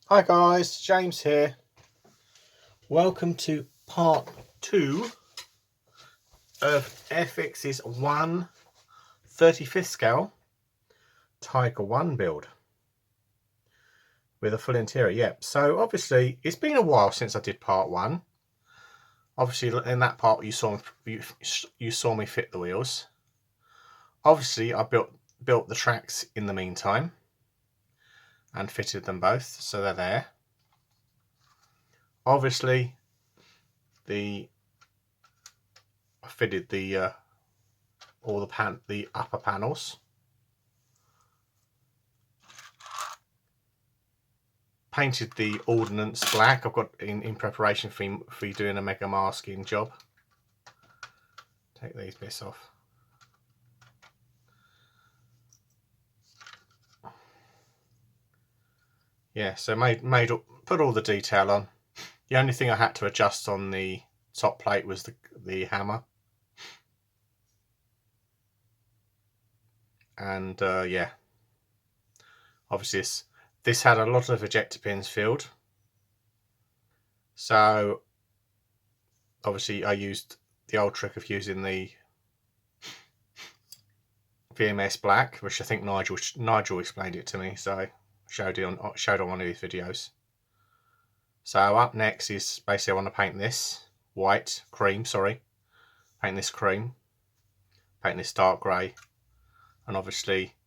Hi guys, James here. Welcome to part 2 of Airfix's 1/35th scale Tiger 1 build with a full interior. Yep. So obviously it's been a while since I did part 1. Obviously in that part you saw me fit the wheels. Obviously I built the tracks in the meantime and fitted them both, so they're there. Obviously I fitted the all the upper panels. Painted the ordnance black. I've got in preparation for doing a mega masking job. Take these bits off. Yeah, so put all the detail on. The only thing I had to adjust on the top plate was the hammer. And yeah, obviously this had a lot of ejector pins filled. So obviously I used the old trick of using the VMS black, which I think Nigel explained it to me, so I showed on one of his videos. So up next is basically I want to paint this cream, paint this cream, paint this dark grey, and obviously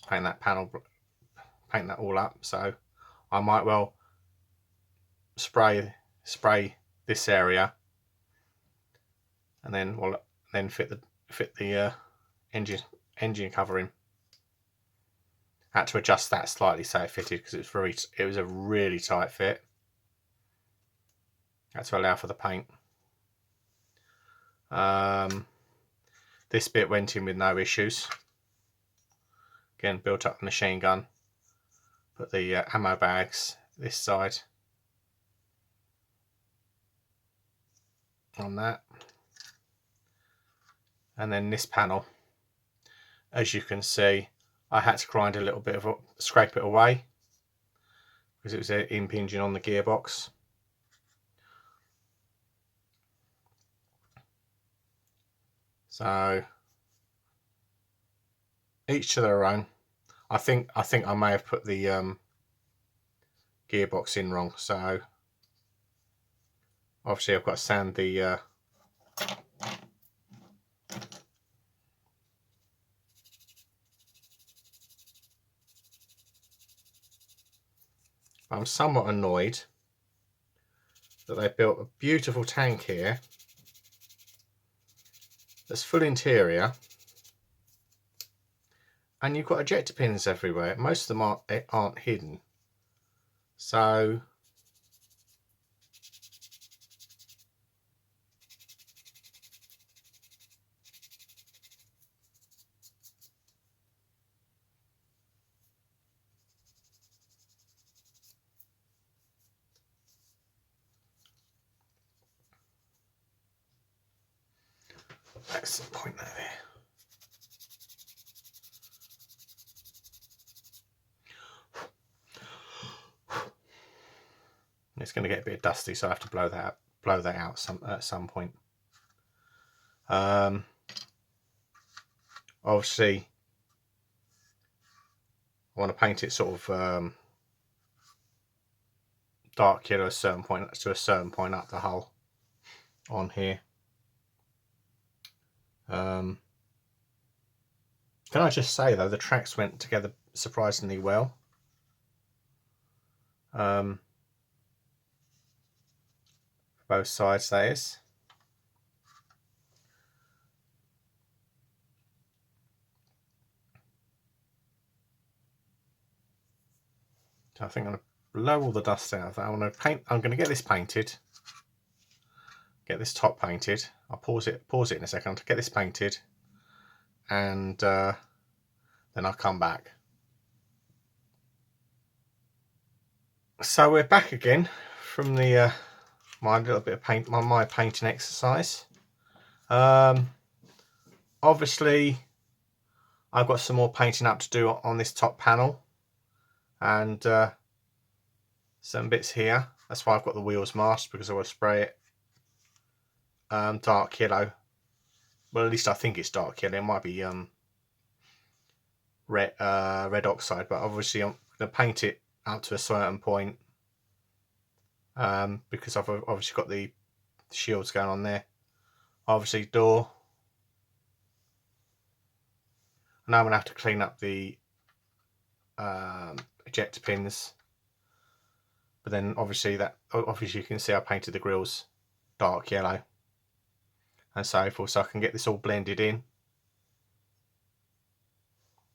paint that panel, paint that all up. So I might well spray this area, and then fit the engine covering. Had to adjust that slightly so it fitted because it was a really tight fit. Had to allow for the paint. This bit went in with no issues. Again, built up the machine gun. Put the ammo bags this side on that, and then this panel, as you can see, I had to grind a little bit of scrape it away because it was impinging on the gearbox. So each to their own. I think I may have put the gearbox in wrong, so obviously I've got to sand the I'm somewhat annoyed that they built a beautiful tank here that's full interior, and you've got ejector pins everywhere. Most of them aren't hidden. So let's point that there. It's going to get a bit dusty, so I have to blow that out at some point. Obviously, I want to paint it sort of dark yellow to a certain point up the hull on here. Can I just say though, the tracks went together surprisingly well. Both sides, that is. So I think I'm going to blow all the dust out of that. I'm going to get this painted. Get this top painted. I'll pause it in a second to get this painted, and then I'll come back. So we're back again from the my little bit of paint, my painting exercise. Obviously I've got some more painting up to do on this top panel, and some bits here. That's why I've got the wheels masked, because I will spray it dark yellow. Well, at least I think it's dark yellow. It might be red oxide, but obviously I'm going to paint it up to a certain point, because I've obviously got the shields going on there. Obviously door. Now I'm going to have to clean up the ejector pins, but then obviously you can see I painted the grills dark yellow and so forth, so I can get this all blended in.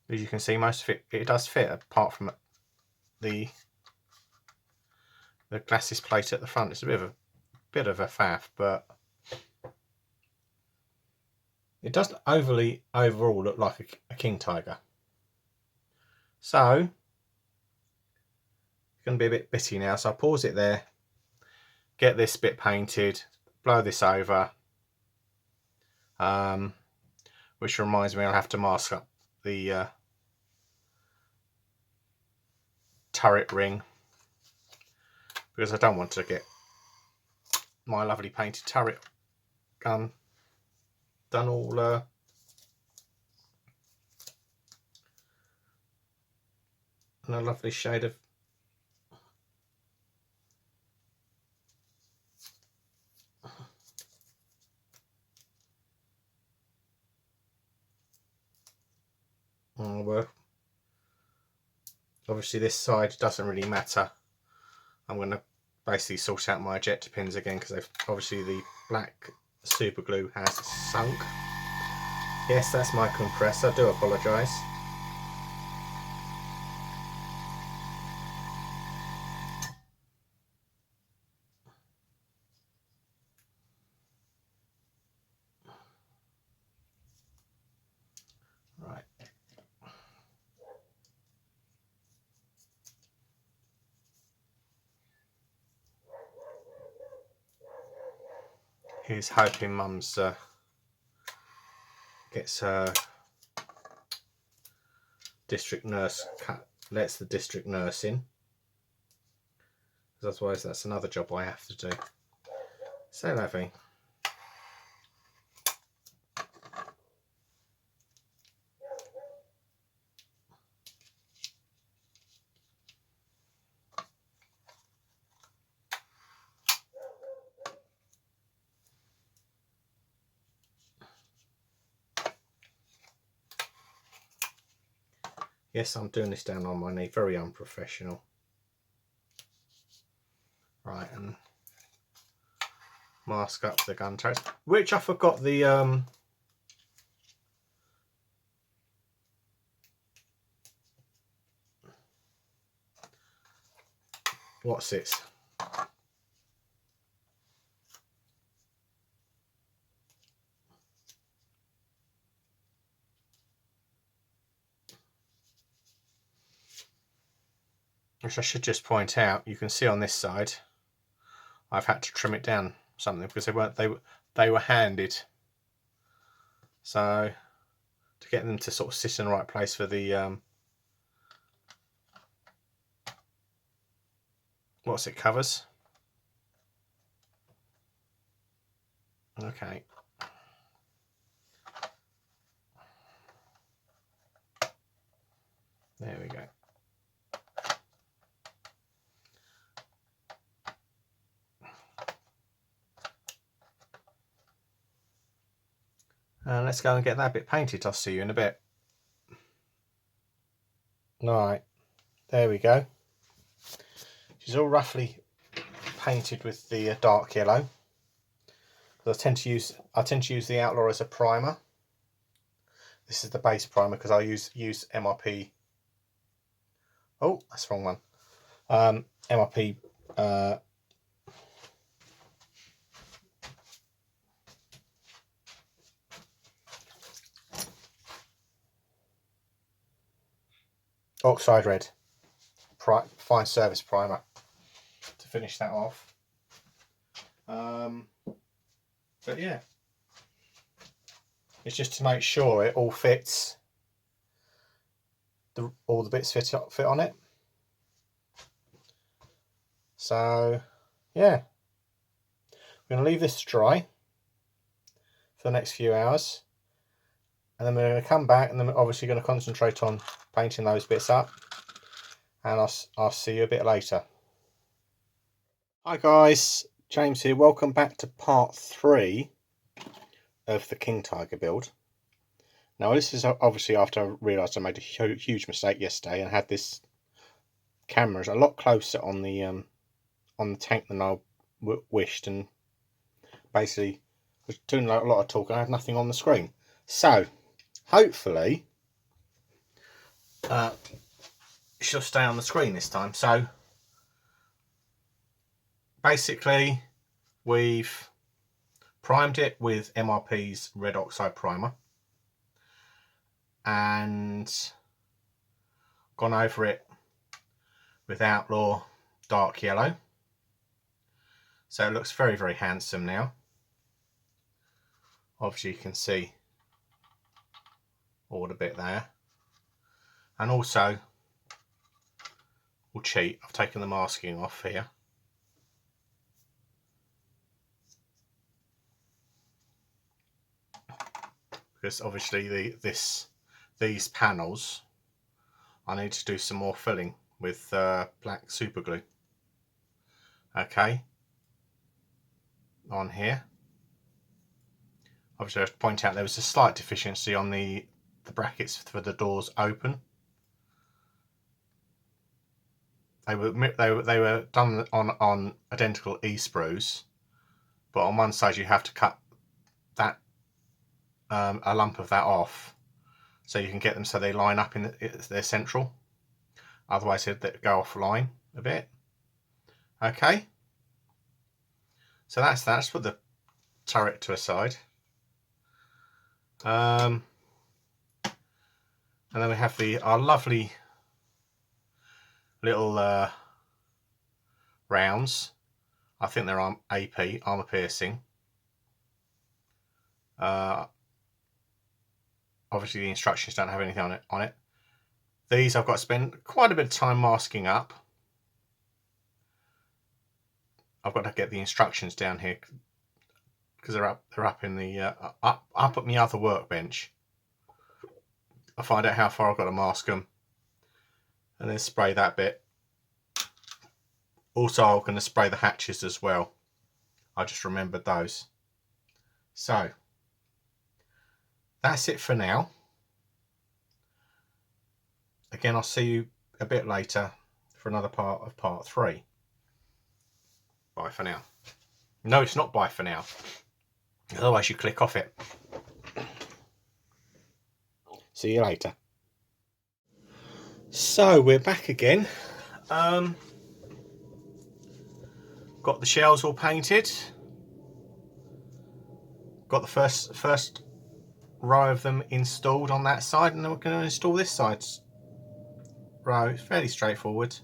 As you can see, most of it does fit, apart from the glasses plate at the front. It's a bit of a faff, but it doesn't overall look like a king tiger. So it's going to be a bit bitty now, so I'll pause it there, get this bit painted, blow this over, which reminds me I'll have to mask up the turret ring, because I don't want to get my lovely painted turret gun done all in a lovely shade of well, obviously this side doesn't really matter. I'm going to basically sort out my ejector pins again, because they've obviously the black super glue has sunk. Yes, that's my compressor, I do apologise. Right. Here's hoping Mum's gets her district nurse lets the district nurse in, because otherwise that's another job I have to do. So lovely. Yes, I'm doing this down on my knee, very unprofessional. Right, and mask up the gun turrets, which I forgot the what's this? Which I should just point out, you can see on this side I've had to trim it down something, because they were handed, so to get them to sort of sit in the right place for the what's it covers. Okay. There we go. And let's go and get that bit painted. I'll see you in a bit. Right, there we go. She's all roughly painted with the dark yellow. I tend to use the Outlaw as a primer. This is the base primer, because I use MRP. Oh, that's the wrong one. MRP Oxide Red fine service primer to finish that off. But yeah, it's just to make sure it all fits. All the bits fit on it. So yeah, we're going to leave this to dry for the next few hours, and then we're going to come back, and then we're obviously going to concentrate on painting those bits up, and I'll see you a bit later. Hi guys, James here. Welcome back to part 3 of the King Tiger build. Now this is obviously after I realised I made a huge mistake yesterday and had this camera a lot closer on the tank than I wished, and basically was doing a lot of talking. I had nothing on the screen. So hopefully she'll stay on the screen this time. So basically we've primed it with MRP's red oxide primer and gone over it with Outlaw dark yellow, so it looks very handsome now. Obviously you can see all the bit there, and also we'll cheat, I've taken the masking off here because obviously these panels I need to do some more filling with black super glue. Okay, on here obviously I have to point out there was a slight deficiency on the brackets for the doors open. They were done on identical E-sprues, but on one side you have to cut that a lump of that off so you can get them so they line up in they're central. Otherwise they go offline a bit. Okay, so that's that. Let's put the turret to a side. And then we have our lovely little rounds. I think they're AP, armor piercing. Obviously the instructions don't have anything on it. These I've got to spend quite a bit of time masking up. I've got to get the instructions down here because they're up in the up at my other workbench. I'll find out how far I've got to mask them and then spray that bit. Also I'm going to spray the hatches as well. I just remembered those. So that's it for now. Again, I'll see you a bit later for another part of part 3. Bye for now. No, it's not bye for now. Otherwise you click off it. See you later. So we're back again. Got the shells all painted. Got the first row of them installed on that side, and then we're going to install this side's row. It's fairly straightforward.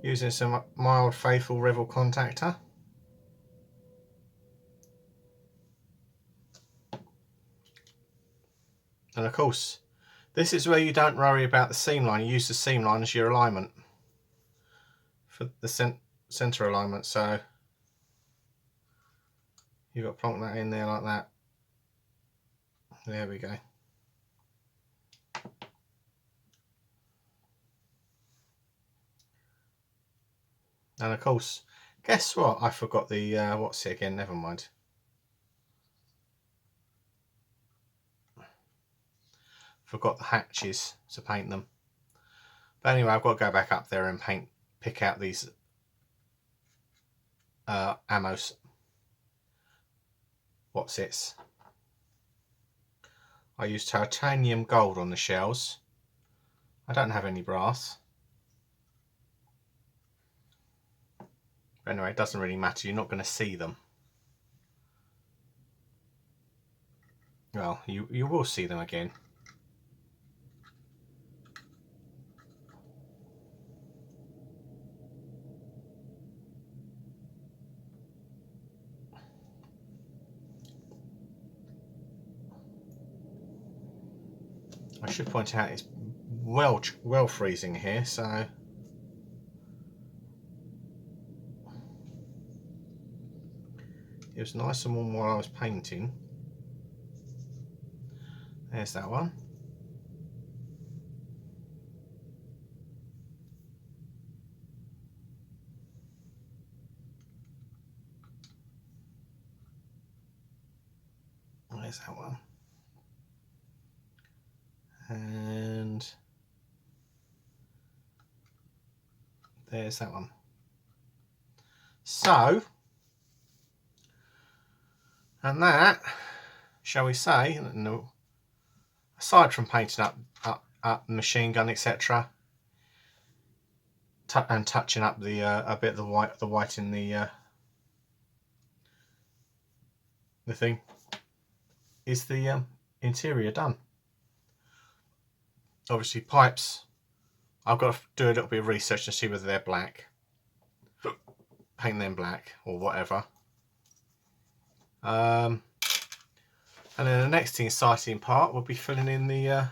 Using some mild faithful Revel contactor. And of course, this is where you don't worry about the seam line. You use the seam line as your alignment for the center alignment. So you've got to plonk that in there like that. There we go. And of course, guess what? I forgot the what's it again? Never mind. Forgot the hatches to paint them. But anyway, I've got to go back up there and pick out these ammos. What's it? I used titanium gold on the shells. I don't have any brass. But anyway, it doesn't really matter. You're not going to see them. Well, you will see them again. I should point out it's well freezing here, so it was nice and warm while I was painting. There's that one. There's that one. And there's that one. So, and that, shall we say, no, aside from painting up machine gun, etc., and touching up the a bit of the white in the thing, is the interior done. Obviously pipes, I've got to do a little bit of research to see whether they're black, paint them black or whatever. And then the next exciting part will be filling in the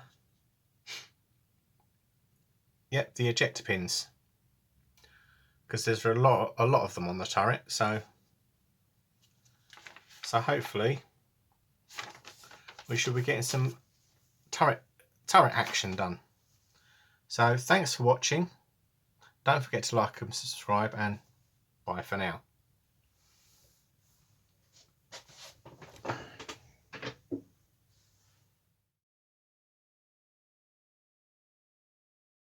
the ejector pins, because there's a lot of them on the turret, so hopefully we should be getting some turret action done. So thanks for watching. Don't forget to like and subscribe, and bye for now.